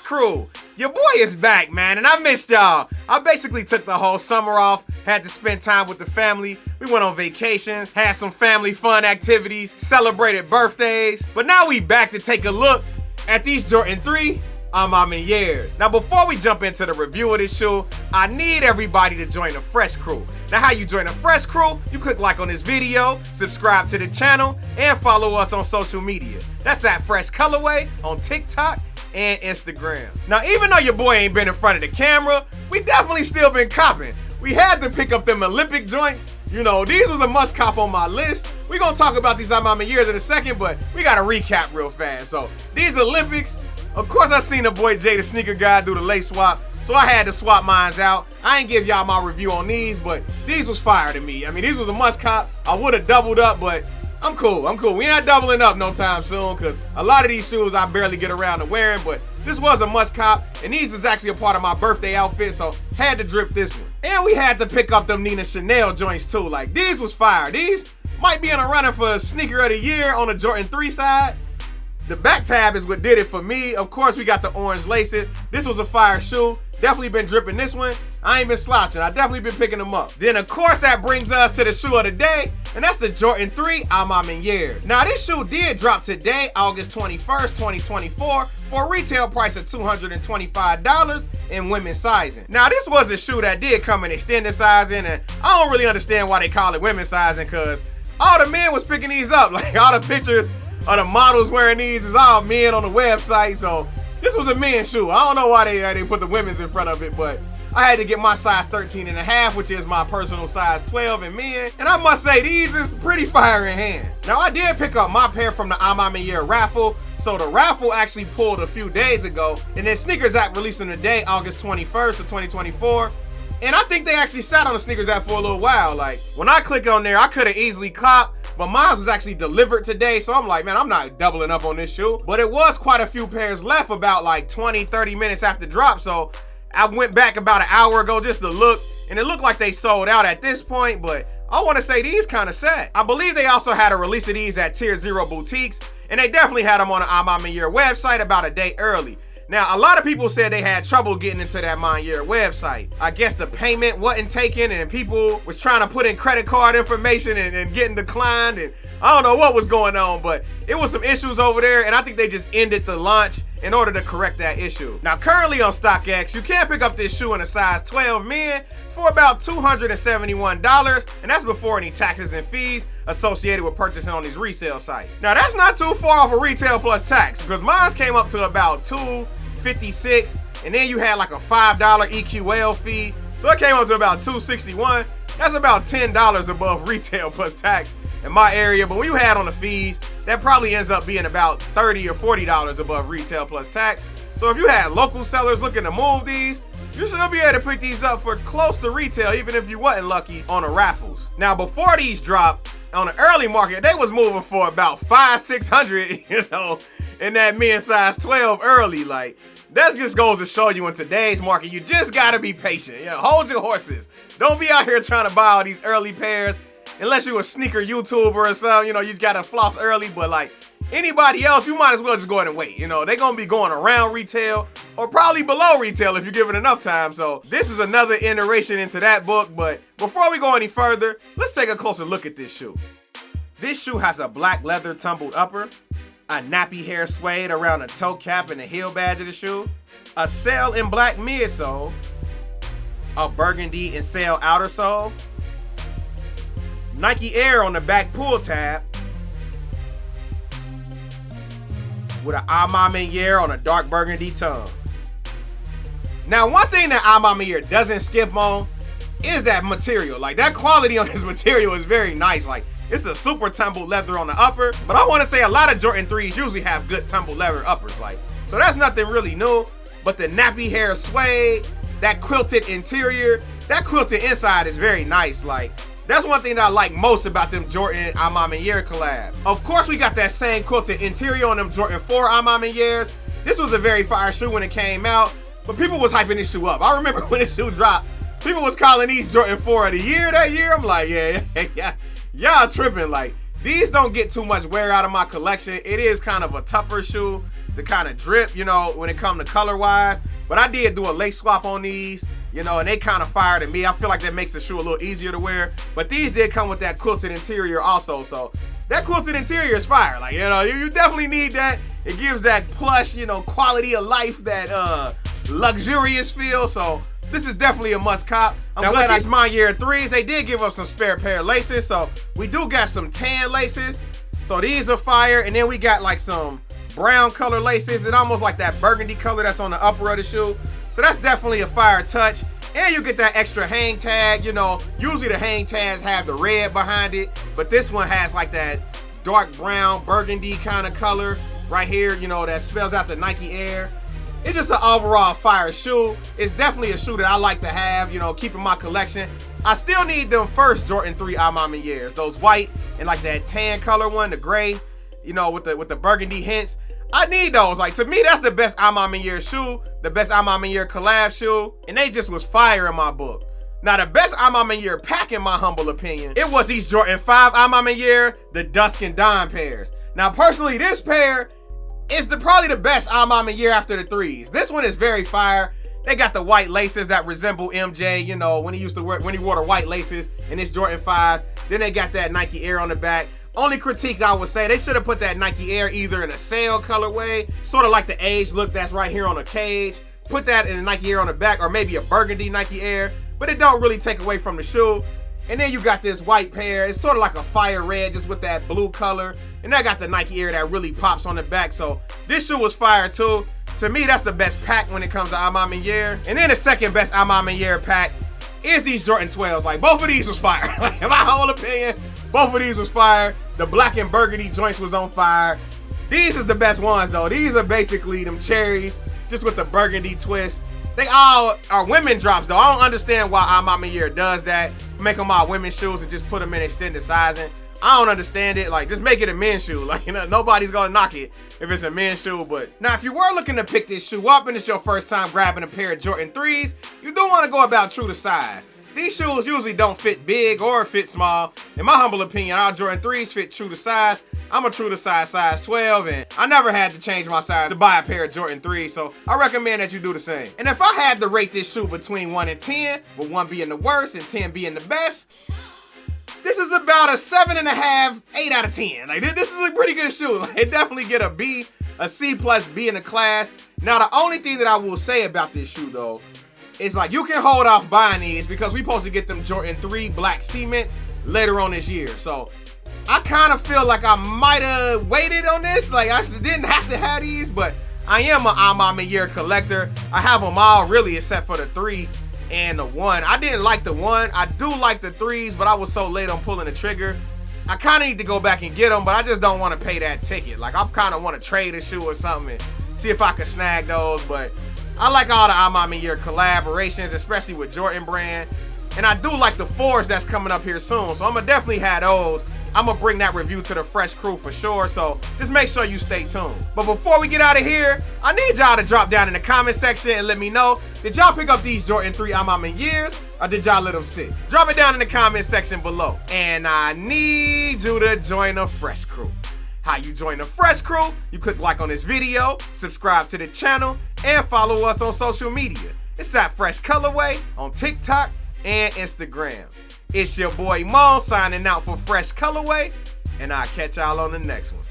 crew. Your boy is back, man, and I missed y'all. I basically took the whole summer off, had to spend time with the family. We went on vacations, had some family fun activities, celebrated birthdays. But now we back to take a look at these Jordan 3 A Ma Maniere. Now before we jump into the review of this shoe, I need everybody to join the Fresh Crew. Now how you join the Fresh Crew? You click like on this video, subscribe to the channel, and follow us on social media. That's at Fresh Colorway on TikTok and Instagram. Now even though your boy ain't been in front of the camera, we definitely still been copping. We had to pick up them Olympic joints. You know, these was a must cop on my list. We gonna talk about these A Ma Manieres in a second, but we gotta recap real fast. So these Olympics, of course I seen the boy Jay the sneaker guy do the lace swap, so I had to swap mines out. I ain't give y'all my review on these, but these was fire to me. I mean, these was a must cop. I would've doubled up, but I'm cool. We not doubling up no time soon, because a lot of these shoes I barely get around to wearing, but this was a must cop, and these is actually a part of my birthday outfit, so had to drip this one. And we had to pick up them Nina Chanel joints too. Like, these was fire. These might be in a running for sneaker of the year on the Jordan 3 side. The back tab is what did it for me. Of course, we got the orange laces. This was a fire shoe. Definitely been dripping this one. I ain't been slouching. I definitely been picking them up. Then, of course, that brings us to the shoe of the day, and that's the Jordan 3 A Ma Maniere. Now, this shoe did drop today, August 21st, 2024, for a retail price of $225 in women's sizing. Now, this was a shoe that did come in extended sizing, and I don't really understand why they call it women's sizing, because all the men was picking these up. Like, all the pictures of the models wearing these is all men on the website, so this was a men's shoe. I don't know why they put the women's in front of it, but I had to get my size 13.5, which is my personal size 12 in men. And I must say, these is pretty fire in hand. Now, I did pick up my pair from the A Ma Maniere raffle. So the raffle actually pulled a few days ago. And then Sneakers App released them today, August 21st of 2024. And I think they actually sat on the Sneakers App for a little while. Like, when I clicked on there, I could have easily copped, but mine was actually delivered today, so I'm like, man, I'm not doubling up on this shoe. But it was quite a few pairs left about like 20, 30 minutes after drop, so I went back about an hour ago just to look, and it looked like they sold out at this point, but I want to say these kind of set. I believe they also had a release of these at Tier 0 boutiques, and they definitely had them on the A Ma Maniere website about a day early. Now, a lot of people said they had trouble getting into that Maniere website. I guess the payment wasn't taken and people was trying to put in credit card information and getting declined, and I don't know what was going on, but it was some issues over there, and I think they just ended the launch in order to correct that issue. Now, currently on StockX, you can pick up this shoe in a size 12 men for about $271, and that's before any taxes and fees associated with purchasing on these resale sites. Now, that's not too far off of retail plus tax, because mine came up to about $256, and then you had like a $5 EQL fee, so it came up to about $261. That's about $10 above retail plus tax in my area, but when you had on the fees, that probably ends up being about $30 or $40 above retail plus tax. So if you had local sellers looking to move these, you should be able to pick these up for close to retail, even if you wasn't lucky on the raffles. Now, before these dropped, on the early market, they was moving for about $500-$600, you know, in that men's size 12 early. Like, that just goes to show you in today's market, you just gotta be patient. You know, hold your horses. Don't be out here trying to buy all these early pairs. Unless you're a sneaker YouTuber or something, you know, you gotta floss early, but like anybody else, you might as well just go ahead and wait. You know, they're gonna be going around retail or probably below retail if you give it enough time. So this is another iteration into that book, but before we go any further, let's take a closer look at this shoe. This shoe has a black leather tumbled upper, a nappy hair suede around the toe cap and the heel badge of the shoe, a sail in black midsole, a burgundy and sail outer sole, Nike Air on the back pull tab, with an A Ma Maniere on a dark burgundy tongue. Now, one thing that A Ma Maniere doesn't skip on is that material. Like, that quality on this material is very nice. Like, it's a super tumbled leather on the upper, but I want to say a lot of Jordan 3s usually have good tumbled leather uppers. Like, so that's nothing really new, but the nappy hair suede, that quilted interior, that quilted inside is very nice. Like, that's one thing that I like most about them Jordan A Ma Maniere collabs. Of course, we got that same quilted interior on them Jordan 4 A Ma Manieres. This was a very fire shoe when it came out, but people was hyping this shoe up. I remember when this shoe dropped, people was calling these Jordan 4 of the year that year. I'm like, yeah, y'all tripping. Like, these don't get too much wear out of my collection. It is kind of a tougher shoe to kind of drip, you know, when it comes to color wise. But I did do a lace swap on these, you know, and they kind of fire to me. I feel like that makes the shoe a little easier to wear. But these did come with that quilted interior also, so that quilted interior is fire. Like, you know, you definitely need that. It gives that plush, you know, quality of life, that luxurious feel. So this is definitely a must cop. I'm glad these Ma Maniere 3s, they did give us some spare pair of laces. So we do got some tan laces. So these are fire. And then we got like some brown color laces. It's almost like that burgundy color that's on the upper of the shoe. So that's definitely a fire touch. And you get that extra hang tag. You know, usually the hang tags have the red behind it, but this one has like that dark brown burgundy kind of color right here, you know, that spells out the Nike Air. It's just an overall fire shoe. It's definitely a shoe that I like to have, you know, keep in my collection. I still need them first Jordan 3 A Ma Manieres, those white and like that tan color one, the gray, you know, with the burgundy hints. I need those. Like, to me, that's the best A Ma Maniere shoe, the best A Ma Maniere collab shoe, and they just was fire in my book. Now, the best A Ma Maniere pack, in my humble opinion, it was these Jordan 5 A Ma Maniere, the Dusk and Dawn pairs. Now, personally, this pair is probably the best A Ma Maniere after the 3s. This one is very fire. They got the white laces that resemble MJ, you know, when he wore the white laces in his Jordan 5s. Then they got that Nike Air on the back. Only critique I would say, they should have put that Nike Air either in a sail colorway, sort of like the age look that's right here on the cage. Put that in a Nike Air on the back, or maybe a burgundy Nike Air, but it don't really take away from the shoe. And then you got this white pair. It's sort of like a fire red, just with that blue color. And I got the Nike Air that really pops on the back. So this shoe was fire too. To me, that's the best pack when it comes to A Ma Maniere. And then the second best A Ma Maniere pack is these Jordan 12s. Like, both of these was fire. Like, in my whole opinion, both of these was fire. The black and burgundy joints was on fire. These is the best ones though. These are basically them cherries, just with the burgundy twist. They all are women drops though. I don't understand why A Ma Maniere does that. Make them all women's shoes and just put them in extended sizing. I don't understand it. Like, just make it a men's shoe. Like, you know, nobody's gonna knock it if it's a men's shoe. But now, if you were looking to pick this shoe up and it's your first time grabbing a pair of Jordan 3s, you do want to go about true to size. These shoes usually don't fit big or fit small. In my humble opinion, our Jordan 3s fit true to size. I'm a true to size 12, and I never had to change my size to buy a pair of Jordan 3s, so I recommend that you do the same. And if I had to rate this shoe between 1 and 10, with 1 being the worst and 10 being the best, this is about a 7.5, 8 out of 10. Like, this is a pretty good shoe. Like, it definitely get a B, a C plus B in the class. Now, the only thing that I will say about this shoe, though, is like, you can hold off buying these because we supposed to get them Jordan 3 black cements later on this year. So I kind of feel like I might have waited on this. Like, I didn't have to have these, but I am an A Ma Maniere collector. I have them all really except for the 3 and the 1. I didn't like the 1. I do like the 3s, but I was so late on pulling the trigger. I kind of need to go back and get them, but I just don't want to pay that ticket. Like, I kind of want to trade a shoe or something and see if I can snag those. But I like all the A Ma Maniere collaborations, especially with Jordan brand. And I do like the 4s that's coming up here soon, so I'm going to definitely have those. I'm going to bring that review to the Fresh crew for sure, so just make sure you stay tuned. But before we get out of here, I need y'all to drop down in the comment section and let me know, did y'all pick up these Jordan 3 A Ma Manieres, or did y'all let them sit? Drop it down in the comment section below. And I need you to join the Fresh crew. How you join the Fresh crew? You click like on this video, subscribe to the channel, and follow us on social media. It's at Fresh Colorway on TikTok and Instagram. It's your boy Mo signing out for Fresh Colorway, and I'll catch y'all on the next one.